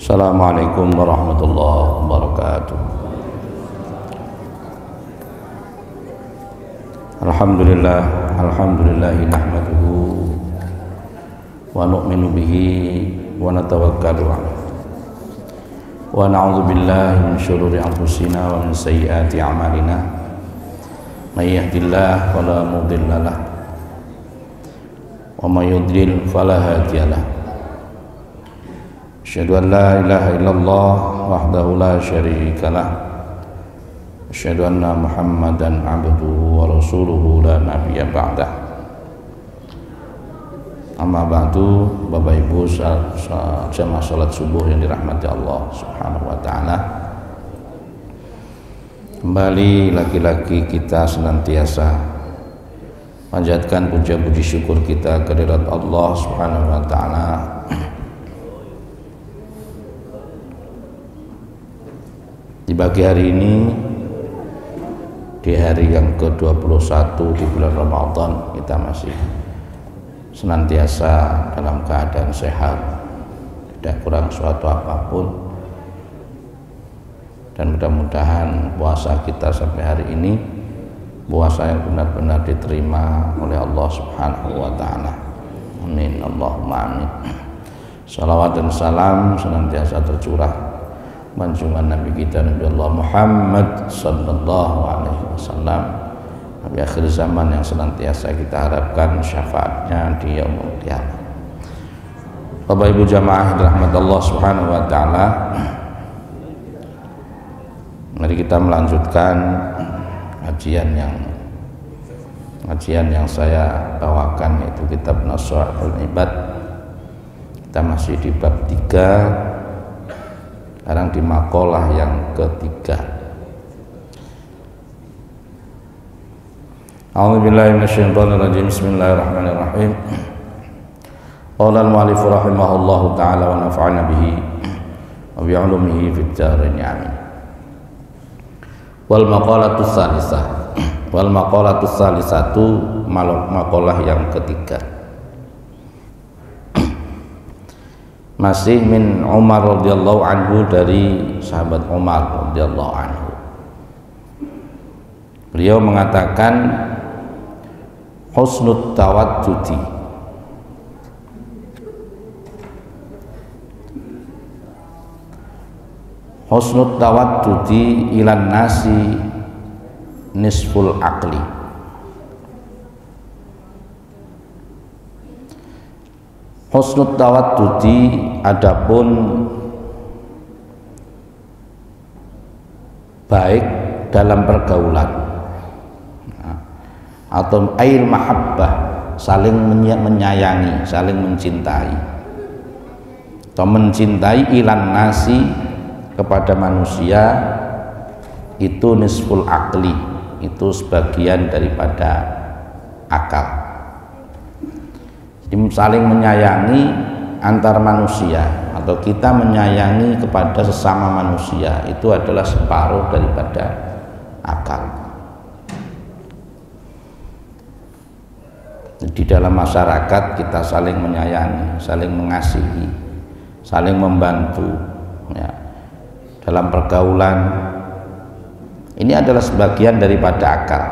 Assalamualaikum warahmatullahi wabarakatuh. Alhamdulillahi nahmaduhu wa nu'minu bihi wa natawakkalu alaihi wa na'udzu billahi min syururi anfusina wa min sayyiati a'malina may yahdihillahu fala mudilla lahu wa may yudlil fala hadiya lahu. Asyhadu an la ilaha illallah wahdahu la syarika lah. Asyhadu anna Muhammadan abduhu wa rasuluhu la nabiyya ba'dah. Amma ba'du, Bapak Ibu jamaah salat subuh yang dirahmati Allah Subhanahu wa taala. Kembali lagi-lagi kita senantiasa panjatkan puja-puji syukur kita kehadirat Allah Subhanahu wa taala. Di pagi hari ini, di hari yang ke-21 di bulan Ramadan, kita masih senantiasa dalam keadaan sehat, tidak kurang suatu apapun, dan mudah-mudahan puasa kita sampai hari ini puasa yang benar-benar diterima oleh Allah Subhanahu wa taala. Amin, Allahumma amin. Salawat dan salam senantiasa tercurah junjungan Nabi kita Nabi Allah Muhammad sallallahu alaihi wasallam, Nabi akhir zaman yang senantiasa kita harapkan syafaatnya di yaumul qiyamah. Bapak Ibu jamaah rahmat Allah Subhanahu wa taala, mari kita melanjutkan kajian yang saya bawakan, yaitu kitab Nasha'ul Ibad. Kita masih di bab 3, sekarang di maqalah yang ketiga. A'udzubillahi minasyaitonirrajim. Bismillahirrahmanirrahim. Qala al-mu'allif rahimahullahu ta'ala wa nafa'ana bihi wa bi 'ulumihi fid dharain amin. Wal maqalatu tsalisah. Wal maqalatu tsalisatu, maqalah yang ketiga. Masih min Umar radhiyallahu anhu, dari sahabat Umar radhiyallahu anhu. Beliau mengatakan husnut tawaddudi, husnut tawaddudi ilan nasi nisful aqli. Husnul tawaddudi adapun baik dalam pergaulan, atau ail mahabbah, saling menyayangi, saling mencintai, atau mencintai ilan nasi, kepada manusia, itu nisful akli, itu sebagian daripada akal. Saling menyayangi antar manusia, atau kita menyayangi kepada sesama manusia, itu adalah separuh daripada akal. Di dalam masyarakat kita saling menyayangi, saling mengasihi, saling membantu, ya. Dalam pergaulan, ini adalah sebagian daripada akal.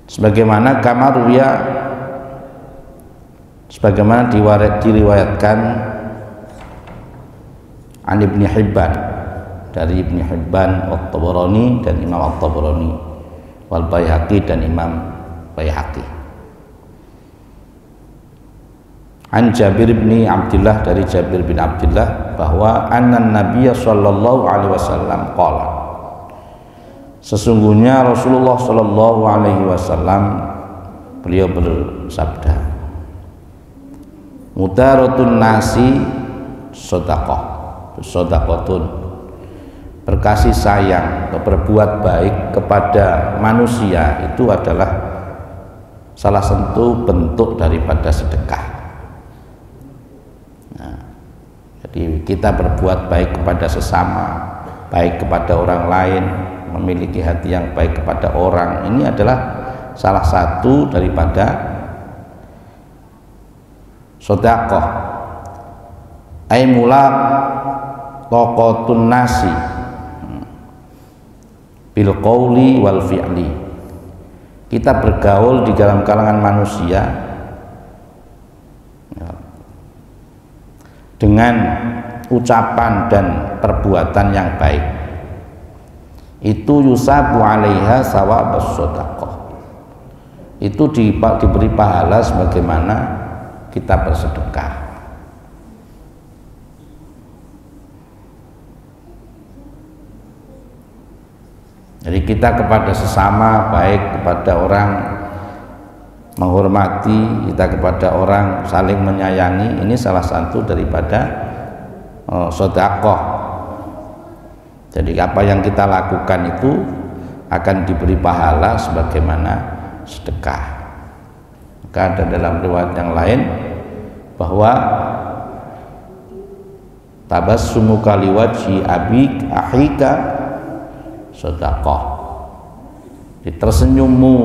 Sebagaimana kamaruya, sebagaimana diriwayatkan an Ibnu Hibban, dari Ibnu Hibban, At-Tabarani dan Imam At-Tabarani, wal Baihaqi dan Imam Baihaqi. An Jabir bin Abdullah, dari Jabir bin Abdullah, bahwa anna Nabiya sallallahu alaihi wasallam qala, sesungguhnya Rasulullah sallallahu alaihi wasallam beliau bersabda, mudaratun nasi sedekah, sedekatun, berkasih sayang atau berbuat baik kepada manusia itu adalah salah satu bentuk daripada sedekah. Nah, jadi kita berbuat baik kepada sesama, baik kepada orang lain, memiliki hati yang baik kepada orang, ini adalah salah satu daripada sedekah. Ai mulaq taqatun nasi bil qauli wal fi'li. Kita bergaul di dalam kalangan manusia dengan ucapan dan perbuatan yang baik, itu yusabu 'alaiha sawabus shadaqah. Itu diberi pahala sebagaimana kita bersedekah. Jadi kita kepada sesama, baik kepada orang menghormati, kita kepada orang saling menyayangi, ini salah satu daripada sedekah. Jadi apa yang kita lakukan itu akan diberi pahala sebagaimana sedekah. Maka ada dalam riwayat yang lain bahwa tabassumuka liwajhi abik ahika sedekah. Tersenyummu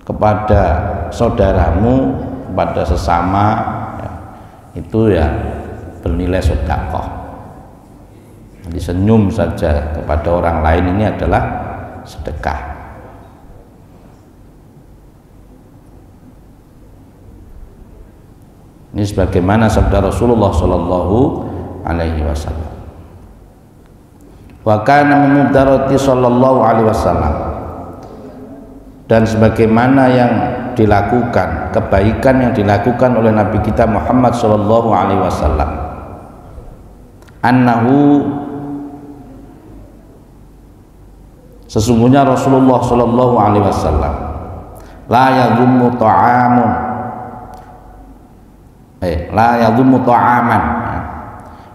kepada saudaramu, kepada sesama, ya, itu ya bernilai sedekah. Jadi senyum saja kepada orang lain ini adalah sedekah. Ini sebagaimana sabda Rasulullah Shallallahu Alaihi Wasallam. Wa kana min mudarati sallallahu alaihi wasallam, dan sebagaimana yang dilakukan, kebaikan yang dilakukan oleh Nabi kita Muhammad sallallahu alaihi wasallam, annahu, sesungguhnya Rasulullah sallallahu alaihi wasallam la yadhummu ta'amun la yadhummu ta'aman,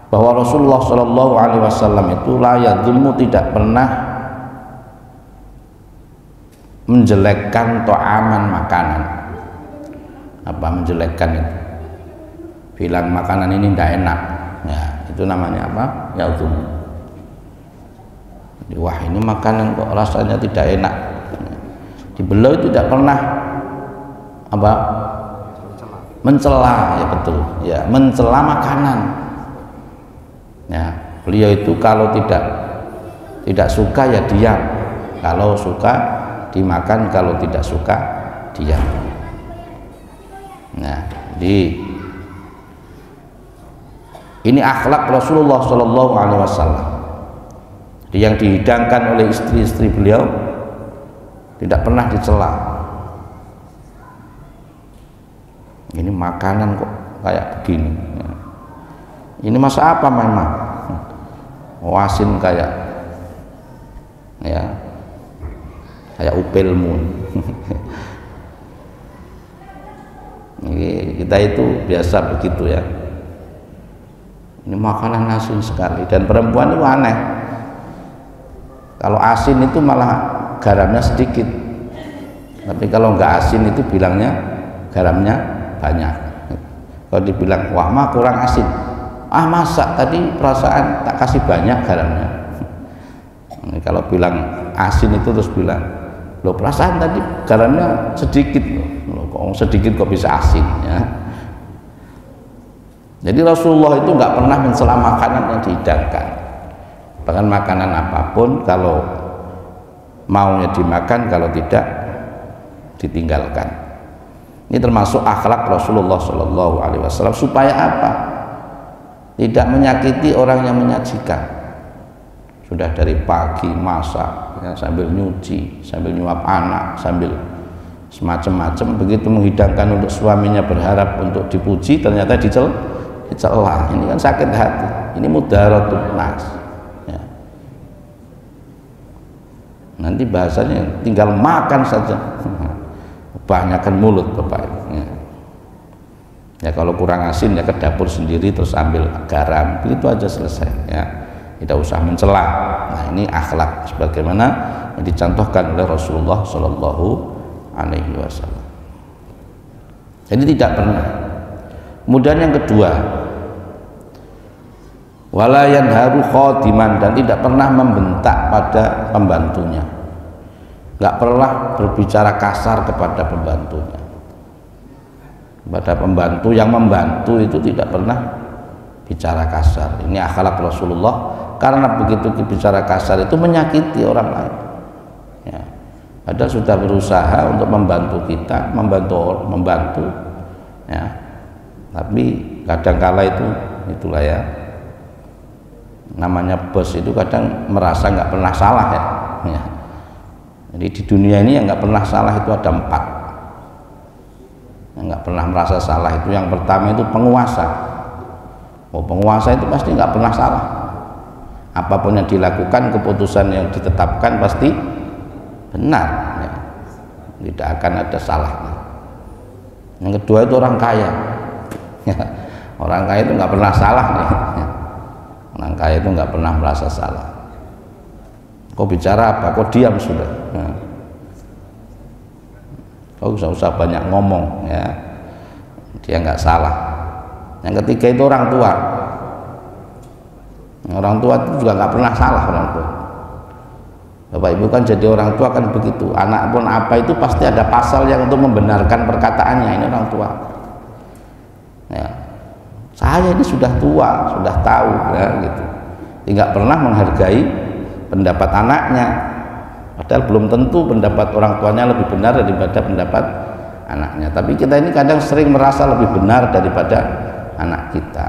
bahwa Rasulullah Shallallahu Alaihi Wasallam itu la yadhummu, tidak pernah menjelekkan ta'aman, makanan. Apa menjelekkan itu? Bilang makanan ini tidak enak, ya itu namanya apa? Yadhummu. Wah, ini makanan kok rasanya tidak enak. Di beliau tidak pernah apa? Mencela, ya betul, ya mencela makanan. Ya, beliau itu kalau tidak suka ya diam, kalau suka dimakan, kalau tidak suka diam. Nah, jadi ini akhlak Rasulullah Shallallahu Alaihi Wasallam. Jadi yang dihidangkan oleh istri-istri beliau tidak pernah dicela. Ini makanan kok kayak begini. Ini masa apa memang? Wasin kayak upilmu. Kita itu biasa begitu ya. Ini makanan asin sekali, dan perempuan itu aneh. Kalau asin itu malah garamnya sedikit, tapi kalau nggak asin itu bilangnya garamnya banyak. Kalau dibilang wah mah kurang asin, masa tadi perasaan tak kasih banyak garamnya. Kalau bilang asin itu terus bilang, loh perasaan tadi garamnya sedikit, loh kok sedikit kok bisa asin ya. Jadi Rasulullah itu nggak pernah mencela makanan yang dihidangkan. Bahkan makanan apapun kalau maunya dimakan, kalau tidak ditinggalkan. Ini termasuk akhlak Rasulullah Shallallahu Alaihi Wasallam. Supaya apa? Tidak menyakiti orang yang menyajikan. Sudah dari pagi masak, ya, sambil nyuci, sambil nyuap anak, sambil semacam-macam, begitu menghidangkan untuk suaminya berharap untuk dipuji, ternyata dicela. Ini kan sakit hati. Ini mudaratun nas. Ya. Nanti bahasanya tinggal makan saja. Kebanyakan mulut Bapak. Ya kalau kurang asin ya ke dapur sendiri terus ambil garam, begitu aja selesai ya. Tidak usah mencela. Nah, ini akhlak sebagaimana yang dicontohkan oleh Rasulullah Shallallahu Alaihi Wasallam. Jadi tidak pernah. Kemudian yang kedua, wala yanharu khadiman, dan tidak pernah membentak pada pembantunya. Enggak pernah berbicara kasar kepada pembantunya. Pada pembantu yang membantu itu tidak pernah bicara kasar. Ini akhlak Rasulullah, karena begitu bicara kasar itu menyakiti orang lain. Ya. Padahal sudah berusaha untuk membantu kita, membantu, ya. Tapi kadangkala itulah ya. Namanya bos itu kadang merasa nggak pernah salah ya. Ya. Jadi di dunia ini yang nggak pernah salah itu ada 4. Yang nggak pernah merasa salah itu yang pertama itu penguasa. Penguasa itu pasti nggak pernah salah. Apapun yang dilakukan, keputusan yang ditetapkan pasti benar. Ya. Tidak akan ada salahnya. Yang kedua itu orang kaya. Ya. Orang kaya itu nggak pernah salah. Ya. Orang kaya itu nggak pernah merasa salah. Kau bicara apa? Kau diam sudah. Ya. Kau usah banyak ngomong. Ya. Dia nggak salah. Yang ketiga itu orang tua. Orang tua itu juga nggak pernah salah orang tua. Bapak Ibu kan jadi orang tua kan begitu. Anak pun apa itu pasti ada pasal yang untuk membenarkan perkataannya. Ini orang tua. Ya. Saya ini sudah tua, sudah tahu, ya gitu. Tidak pernah menghargai pendapat anaknya. Padahal belum tentu pendapat orang tuanya lebih benar daripada pendapat anaknya. Tapi kita ini kadang sering merasa lebih benar daripada anak kita.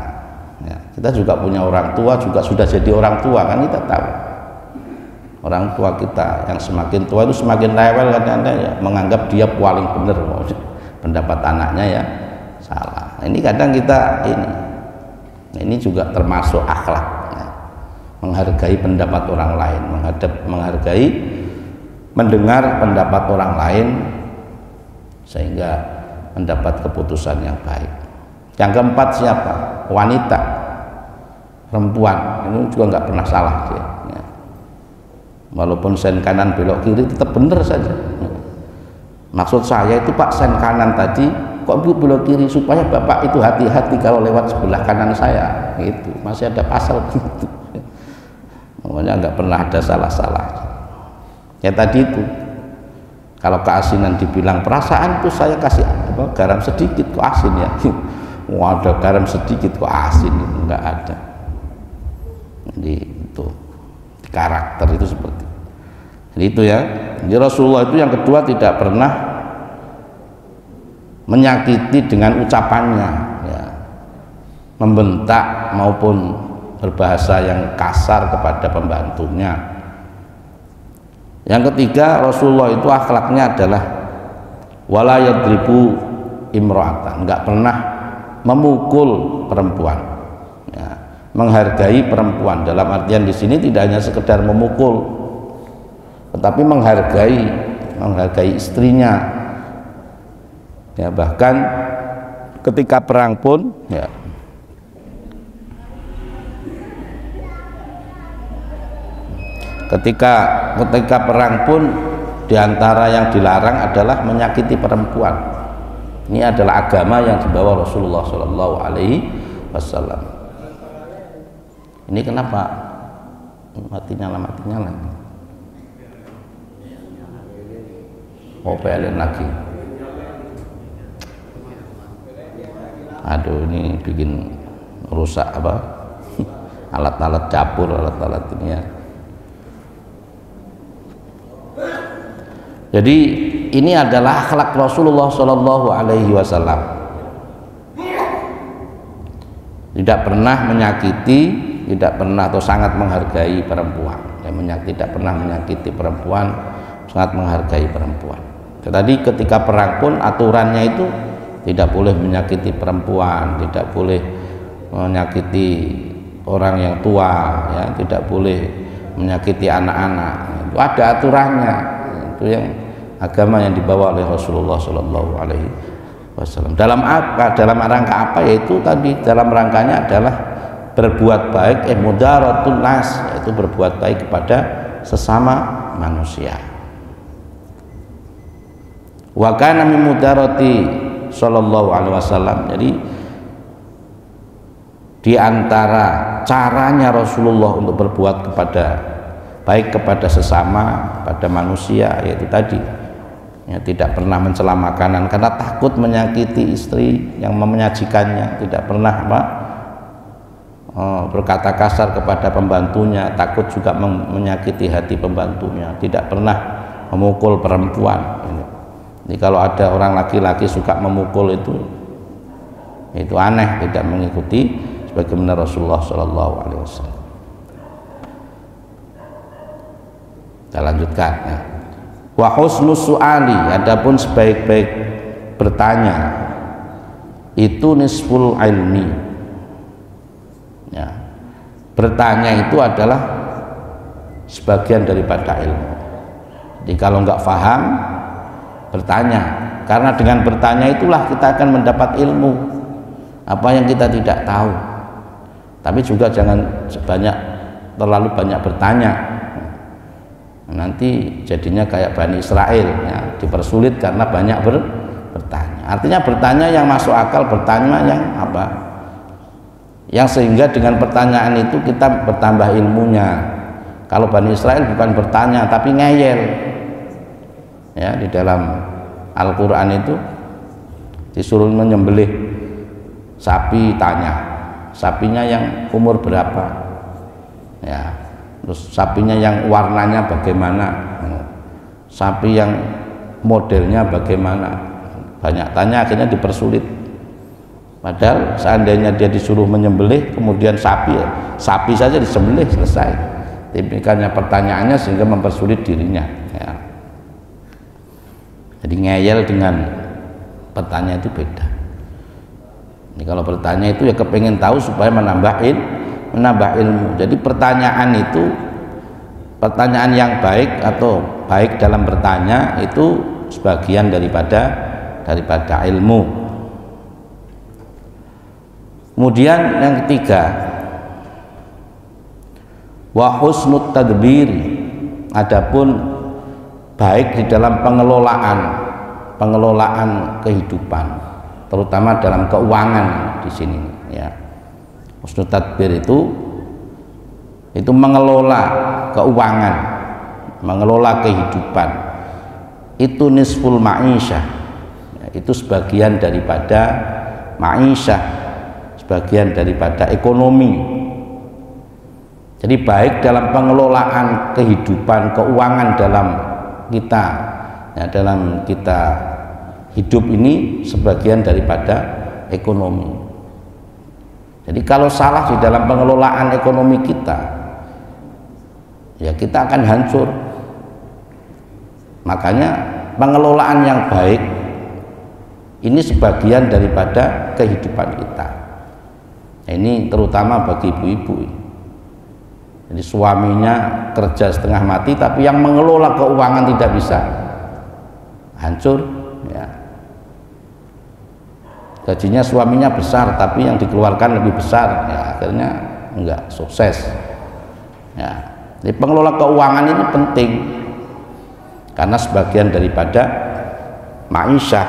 Ya, kita juga punya orang tua, juga sudah jadi orang tua kan, kita tahu. Orang tua kita yang semakin tua itu semakin rewel kadang-kadang ya, menganggap dia paling benar, pendapat anaknya ya salah. Ini kadang kita ini juga termasuk akhlak, ya. Menghargai pendapat orang lain, menghargai mendengar pendapat orang lain sehingga mendapat keputusan yang baik. Yang keempat siapa? Wanita, perempuan. Ini juga nggak pernah salah dia. Ya. Walaupun sen kanan belok kiri tetap benar saja. Ya. Maksud saya itu Pak, sen kanan tadi kok Bu belok kiri supaya Bapak itu hati-hati kalau lewat sebelah kanan saya. Itu masih ada pasal gitu. Pokoknya nggak pernah ada salah-salah. Ya tadi itu. Kalau keasinan dibilang perasaan tuh saya kasih garam sedikit kok asin ya. Wah, ada garam sedikit kok asin, enggak ada. Jadi itu karakter itu seperti itu. Jadi itu ya. Jadi Rasulullah itu yang kedua tidak pernah menyakiti dengan ucapannya, ya. Membentak maupun berbahasa yang kasar kepada pembantunya. Yang ketiga, Rasulullah itu akhlaknya adalah wala yadribu imra'atan, enggak pernah memukul perempuan, ya, menghargai perempuan. Dalam artian di sini tidak hanya sekedar memukul, tetapi menghargai istrinya. Ya, bahkan ketika perang pun, ya, ketika perang pun diantara yang dilarang adalah menyakiti perempuan. Ini adalah agama yang dibawa Rasulullah Shallallahu Alaihi Wasallam. Ini kenapa mati nyala? Oh, PLN lagi. Aduh, ini bikin rusak apa? Alat-alat dapur, alat-alat ini ya. Jadi ini adalah akhlak Rasulullah Shallallahu Alaihi Wasallam. Tidak pernah menyakiti, tidak pernah atau sangat menghargai perempuan. Tidak pernah menyakiti perempuan, sangat menghargai perempuan. Tadi ketika perang pun aturannya itu tidak boleh menyakiti perempuan, tidak boleh menyakiti orang yang tua, ya, tidak boleh menyakiti anak-anak. Itu ada aturannya. Itu yang agama yang dibawa oleh Rasulullah Shallallahu Alaihi Wasallam. Dalam apa? Dalam rangka apa? Yaitu tadi dalam rangkanya adalah berbuat baik, mudaratun nas, yaitu berbuat baik kepada sesama manusia. Wa kana min mudarati Shallallahu Alaihi Wasallam. Jadi di antara caranya Rasulullah untuk berbuat baik kepada sesama, kepada manusia, yaitu tadi, ya, tidak pernah mencela makanan karena takut menyakiti istri yang menyajikannya, tidak pernah berkata kasar kepada pembantunya, takut juga menyakiti hati pembantunya, tidak pernah memukul perempuan. Jadi kalau ada orang laki-laki suka memukul itu aneh, tidak mengikuti sebagaimana Rasulullah Shallallahu Alaihi Wasallam. Kita lanjutkan. Ya. Wa husnus su'ali, adapun sebaik-baik bertanya itu nisful ilmi. Ya. Bertanya itu adalah sebagian daripada ilmu. Jadi kalau nggak paham, bertanya, karena dengan bertanya itulah kita akan mendapat ilmu apa yang kita tidak tahu. Tapi juga jangan terlalu banyak bertanya, nanti jadinya kayak Bani Israel, ya, dipersulit karena banyak bertanya. Artinya bertanya yang masuk akal, bertanya yang apa, yang sehingga dengan pertanyaan itu kita bertambah ilmunya. Kalau Bani Israel bukan bertanya tapi ngeyel. Ya, di dalam Al-Quran itu disuruh menyembelih sapi, tanya sapinya yang umur berapa, ya, terus sapinya yang warnanya bagaimana, sapi yang modelnya bagaimana, banyak tanya, akhirnya dipersulit. Padahal seandainya dia disuruh menyembelih kemudian sapi saja disembelih, selesai. Tipikalnya pertanyaannya sehingga mempersulit dirinya, ya. Jadi ngeyel dengan bertanya itu beda. Ini kalau bertanya itu ya kepengen tahu supaya menambah ilmu. Jadi pertanyaan itu, pertanyaan yang baik atau baik dalam bertanya itu sebagian daripada ilmu. Kemudian yang ketiga, wa husnut tadbir, adapun baik di dalam pengelolaan kehidupan, terutama dalam keuangan di sini, ya. Husnul tadbir itu mengelola keuangan, mengelola kehidupan. Itu nisful ma'isyah, ya, itu sebagian daripada ma'isyah, sebagian daripada ekonomi. Jadi baik dalam pengelolaan kehidupan, keuangan dalam kita, ya, dalam kita hidup ini sebagian daripada ekonomi. Jadi kalau salah di dalam pengelolaan ekonomi kita, ya kita akan hancur. Makanya pengelolaan yang baik ini sebagian daripada kehidupan kita. Ini terutama bagi ibu-ibu. Jadi suaminya kerja setengah mati tapi yang mengelola keuangan tidak bisa, hancur, ya. Gajinya suaminya besar tapi yang dikeluarkan lebih besar, ya, akhirnya enggak sukses, ya. Jadi pengelola keuangan ini penting karena sebagian daripada ma'isyah.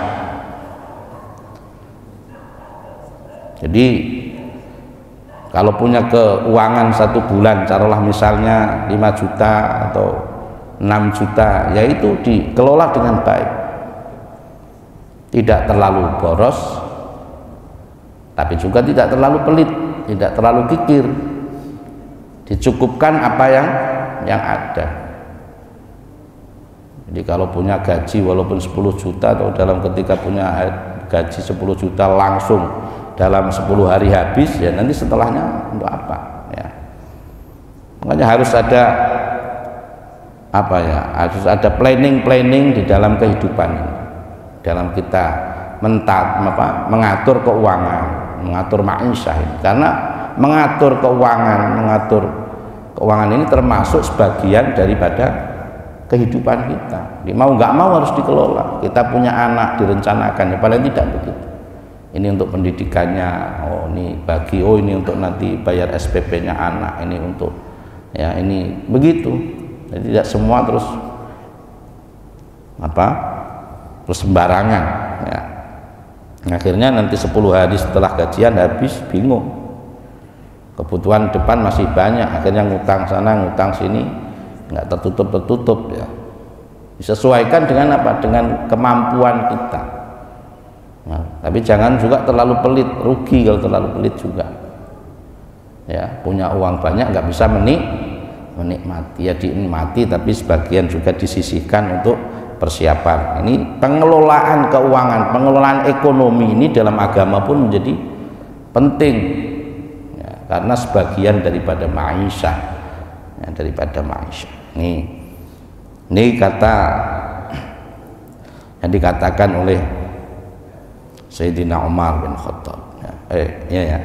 Jadi kalau punya keuangan satu bulan, taruhlah misalnya 5 juta atau 6 juta, yaitu dikelola dengan baik, tidak terlalu boros tapi juga tidak terlalu pelit, tidak terlalu kikir, dicukupkan apa yang ada. Jadi kalau punya gaji walaupun 10 juta atau dalam ketika punya gaji 10 juta langsung dalam 10 hari habis, ya nanti setelahnya untuk apa, ya. Makanya harus ada apa, ya, harus ada planning di dalam kehidupan ini, dalam kita mengatur keuangan, mengatur ma'isyah ini. Karena mengatur keuangan ini termasuk sebagian daripada kehidupan kita. Mau nggak mau harus dikelola. Kita punya anak direncanakan, ya paling tidak begitu. Ini untuk pendidikannya, ini untuk nanti bayar SPP-nya anak, ini untuk, ya, ini begitu. Jadi tidak semua terus sembarangan, ya. Akhirnya nanti 10 hari setelah gajian habis, bingung, kebutuhan depan masih banyak, akhirnya ngutang sana ngutang sini, nggak tertutup, ya. Disesuaikan dengan apa? Dengan kemampuan kita. Nah, tapi jangan juga terlalu pelit, rugi kalau terlalu pelit juga, ya, punya uang banyak nggak bisa menikmati, ya dinikmati tapi sebagian juga disisihkan untuk persiapan. Ini pengelolaan keuangan, pengelolaan ekonomi ini dalam agama pun menjadi penting ya, karena sebagian daripada ma'isyah ya, daripada ma'isyah. Ini kata yang dikatakan oleh Sayyidina Umar bin Khattab ya.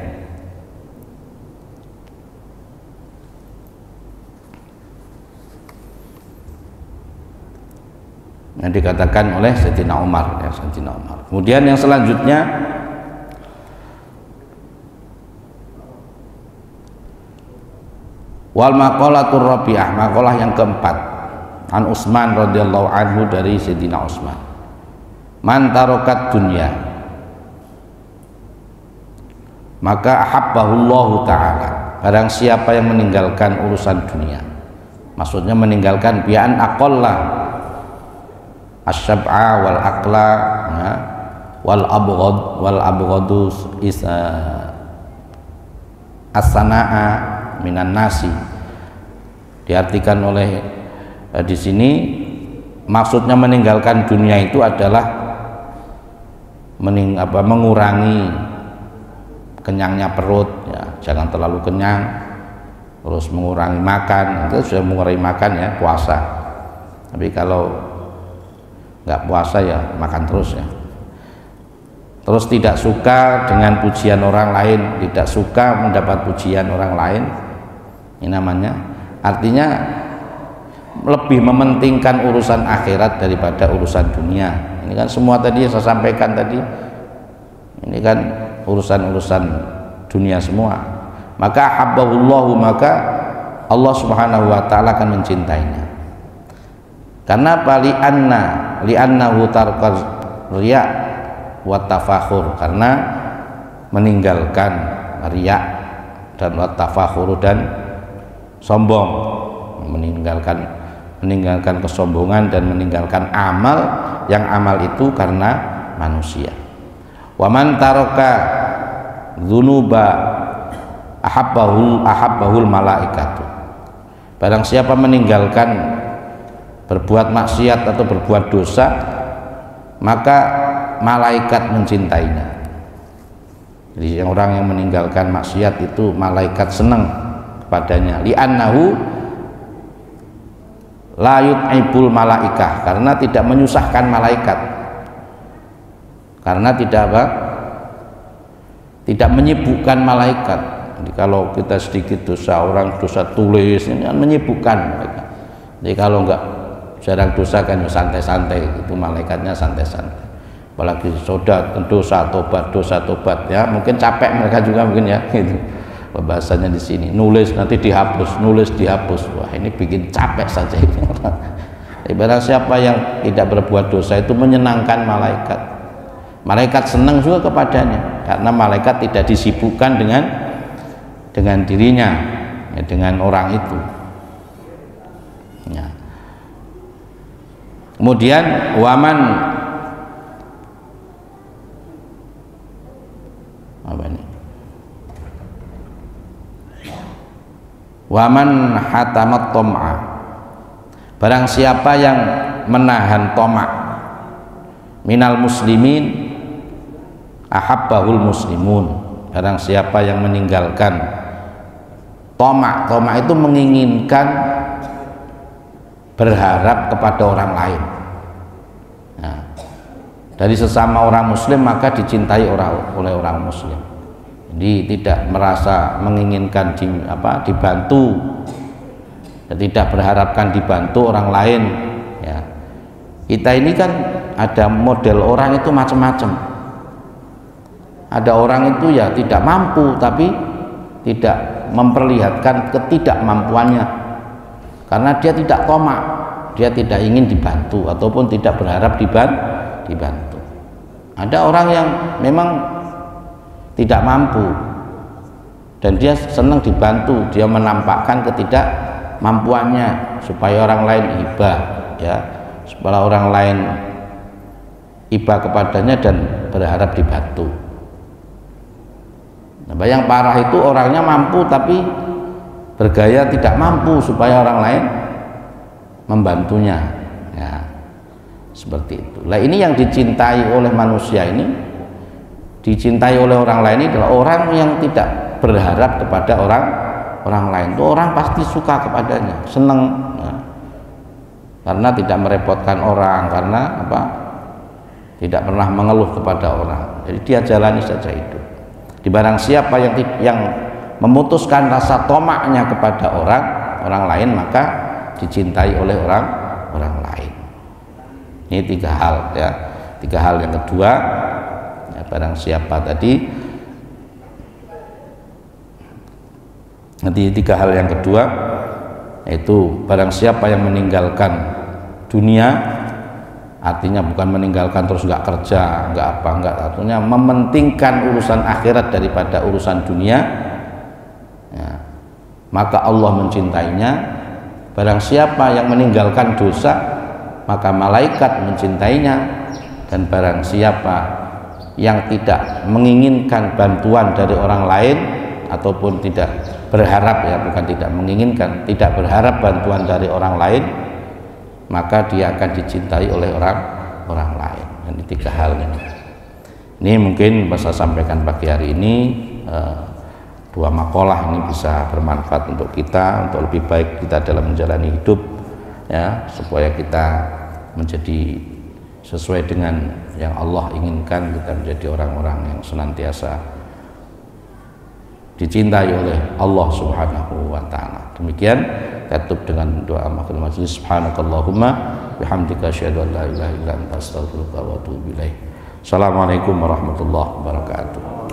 Yang dikatakan oleh Sayyidina Umar ya, Sayyidina Umar. Kemudian yang selanjutnya wal maqalatur rabi'ah, maqalah yang keempat, an Utsman radhiyallahu anhu, dari Sayyidina Utsman, man tarokat dunya maka ahabbahullahu ta'ala, barang siapa yang meninggalkan urusan dunia, maksudnya meninggalkan bi'an aqalla asyab'a wal aqla ya, wal abghadu as-sana'a minan nasi. Diartikan oleh di sini maksudnya meninggalkan dunia itu adalah mengurangi kenyangnya perut ya, jangan terlalu kenyang, terus mengurangi makan, itu sudah mengurangi makan ya, puasa. Tapi kalau nggak puasa ya makan terus ya. Terus tidak suka dengan pujian orang lain, tidak suka mendapat pujian orang lain. Ini namanya, artinya lebih mementingkan urusan akhirat daripada urusan dunia. Ini kan semua tadi yang saya sampaikan tadi, ini kan urusan-urusan dunia semua. Maka habbahullahu, maka Allah Subhanahu wa ta'ala akan mencintainya. Karena apa? Li'annahu tarkar riya' wa tafakhur, karena meninggalkan riya' dan wa tafakhur dan sombong, meninggalkan kesombongan dan meninggalkan amal, yang amal itu karena manusia. Wa man taraka dzunuba ahabbahul malaikatu, barang siapa meninggalkan berbuat maksiat atau berbuat dosa, maka malaikat mencintainya. Jadi orang yang meninggalkan maksiat itu malaikat senang kepadanya. Li'annahu la yut'ibul malaikah, karena tidak menyusahkan malaikat, karena tidak menyibukkan malaikat. Jadi kalau kita sedikit dosa, orang dosa tulis ini kan menyibukkan mereka. Jadi kalau enggak jarang dosa kan santai-santai, itu malaikatnya santai-santai. Apalagi dosa tobat ya, mungkin capek mereka juga mungkin ya gitu. Pembahasannya di sini nulis nanti dihapus, nulis dihapus, wah ini bikin capek saja ini orang. Ibarat siapa yang tidak berbuat dosa itu menyenangkan malaikat, malaikat senang juga kepadanya, karena malaikat tidak disibukkan dengan dirinya ya, dengan orang itu ya. Kemudian waman apa ini? Waman hatamat tom'a, barang siapa yang menahan tomak minal muslimin ahabbahul muslimun, barang siapa yang meninggalkan tomak itu menginginkan berharap kepada orang lain. Nah, dari sesama orang muslim maka dicintai oleh orang muslim. Jadi tidak merasa menginginkan dibantu, dan tidak berharapkan dibantu orang lain ya. Kita ini kan ada model orang itu macam-macam. Ada orang itu ya tidak mampu tapi tidak memperlihatkan ketidakmampuannya, karena dia tidak tomak, dia tidak ingin dibantu ataupun tidak berharap dibantu. Ada orang yang memang tidak mampu dan dia senang dibantu, dia menampakkan ketidakmampuannya supaya orang lain ibah ya, supaya orang lain ibah kepadanya dan berharap dibantu. Nah, yang parah itu orangnya mampu tapi bergaya tidak mampu supaya orang lain membantunya, ya, seperti itu. Nah, ini yang dicintai oleh manusia ini, dicintai oleh orang lain ini adalah orang yang tidak berharap kepada orang lain. Itu orang pasti suka kepadanya, senang, ya, karena tidak merepotkan orang, karena apa? Tidak pernah mengeluh kepada orang. Jadi dia jalani saja hidup. Di barang siapa yang memutuskan rasa tomaknya kepada orang lain, maka dicintai oleh orang lain. Ini 3 hal, ya. 3 hal yang kedua, ya, barang siapa tadi, nanti 3 hal yang kedua yaitu barang siapa yang meninggalkan dunia, artinya bukan meninggalkan terus nggak kerja, nggak apa, nggak, artinya mementingkan urusan akhirat daripada urusan dunia, ya, maka Allah mencintainya. Barang siapa yang meninggalkan dosa, maka malaikat mencintainya. Dan barang siapa yang tidak menginginkan bantuan dari orang lain ataupun tidak berharap, ya, bukan tidak menginginkan, tidak berharap bantuan dari orang lain, maka dia akan dicintai oleh orang lain. Ini 3 hal ini. Ini mungkin bisa sampaikan pagi hari ini, 2 makalah ini bisa bermanfaat untuk kita, untuk lebih baik kita dalam menjalani hidup, ya, supaya kita menjadi sesuai dengan yang Allah inginkan, kita menjadi orang-orang yang senantiasa dicintai oleh Allah Subhanahu wa taala. Demikian tutup dengan doa makhul majlis. Subhanakallahumma bihamdika asyhadu an la ilaha illa anta astaghfiruka wa atubu ilaik. Assalamualaikum warahmatullahi wabarakatuh.